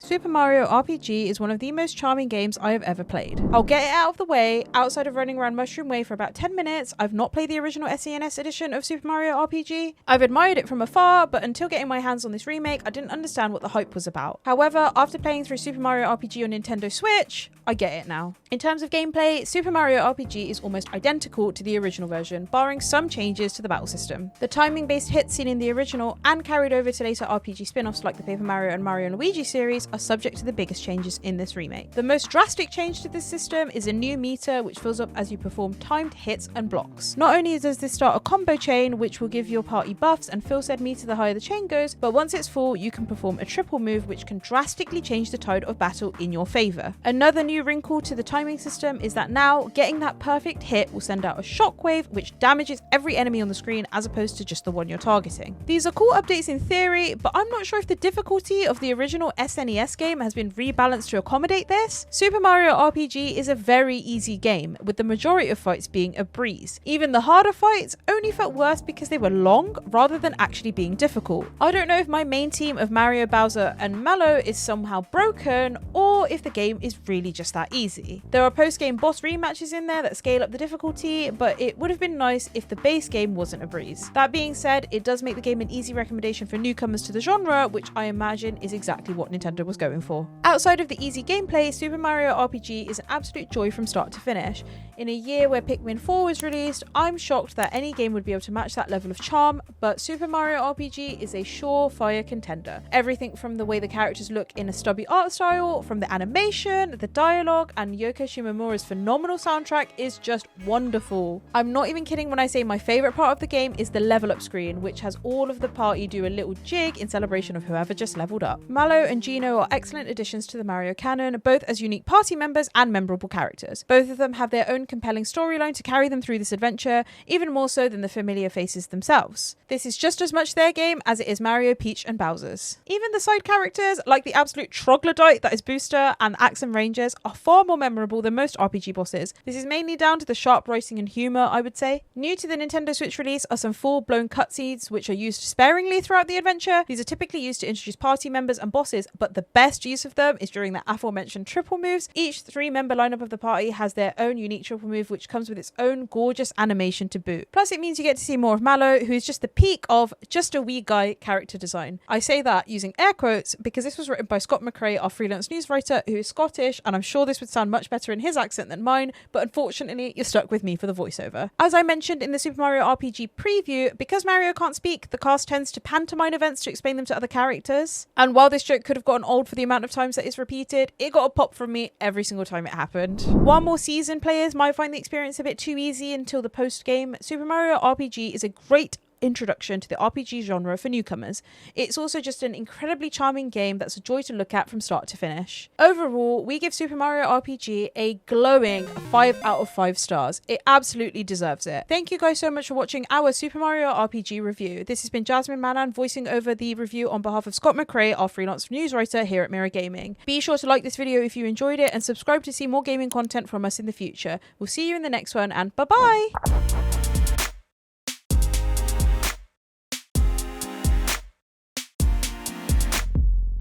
Super Mario RPG is one of the most charming games I have ever played. I'll get it out of the way. Outside of running around Mushroom Way for about 10 minutes, I've not played the original SNES edition of Super Mario RPG. I've admired it from afar, but until getting my hands on this remake, I didn't understand what the hype was about. However, after playing through Super Mario RPG on Nintendo Switch, I get it now. In terms of gameplay, Super Mario RPG is almost identical to the original version, barring some changes to the battle system. The timing-based hits seen in the original and carried over to later RPG spin-offs like the Paper Mario and Mario & Luigi series are subject to the biggest changes in this remake. The most drastic change to this system is a new meter which fills up as you perform timed hits and blocks. Not only does this start a combo chain which will give your party buffs and fill said meter the higher the chain goes, but once it's full you can perform a triple move which can drastically change the tide of battle in your favour. Another new wrinkle to the timing system is that now getting that perfect hit will send out a shockwave which damages every enemy on the screen as opposed to just the one you're targeting. These are cool updates in theory, but I'm not sure if the difficulty of the original SNES game has been rebalanced to accommodate this. Super Mario RPG is a very easy game, with the majority of fights being a breeze. Even the harder fights only felt worse because they were long rather than actually being difficult. I don't know if my main team of Mario, Bowser and Mallow is somehow broken or if the game is really just that easy. There are post-game boss rematches in there that scale up the difficulty, but it would have been nice if the base game wasn't a breeze. That being said, it does make the game an easy recommendation for newcomers to the genre, which I imagine is exactly what Nintendo was going for. Outside of the easy gameplay, Super Mario RPG is an absolute joy from start to finish. In a year where Pikmin 4 was released, I'm shocked that any game would be able to match that level of charm, but Super Mario RPG is a surefire contender. Everything from the way the characters look in a stubby art style, from the animation, the dialogue, and Yoko Shimomura's phenomenal soundtrack is just wonderful. I'm not even kidding when I say my favourite part of the game is the level up screen, which has all of the party do a little jig in celebration of whoever just leveled up. Mallow and Gino are excellent additions to the Mario canon, both as unique party members and memorable characters. Both of them have their own compelling storyline to carry them through this adventure, even more so than the familiar faces themselves. This is just as much their game as it is Mario, Peach and Bowser's. Even the side characters, like the absolute troglodyte that is Booster and the Axum Rangers, are far more memorable than most RPG bosses. This is mainly down to the sharp writing and humour, I would say. New to the Nintendo Switch release are some full-blown cutscenes which are used sparingly throughout the adventure. These are typically used to introduce party members and bosses, but the best use of them is during the aforementioned triple moves. Each 3-member lineup of the party has their own unique triple move which comes with its own gorgeous animation to boot. Plus it means you get to see more of Mallow, who is just the peak of just a wee guy character design. I say that using air quotes because this was written by Scott McCrae, our freelance news writer, who is Scottish, and I'm sure this would sound much better in his accent than mine, but unfortunately you're stuck with me for the voiceover. As I mentioned in the Super Mario RPG preview, because Mario can't speak, the cast tends to pantomime events to explain them to other characters. And while this joke could have gotten old for the amount of times that it's repeated, it got a pop from me every single time it happened. While more seasoned players might find the experience a bit too easy until the post-game, Super Mario RPG is a great introduction to the RPG genre for newcomers. It's also just an incredibly charming game that's a joy to look at from start to finish. Overall, we give Super Mario RPG a glowing 5 out of 5 stars. It absolutely deserves it. Thank you guys so much for watching our Super Mario RPG review. This has been Jasmine Mannan voicing over the review on behalf of Scott McCrae, our freelance news writer here at Mirror Gaming. Be sure to like this video if you enjoyed it and subscribe to see more gaming content from us in the future. We'll see you in the next one and bye bye!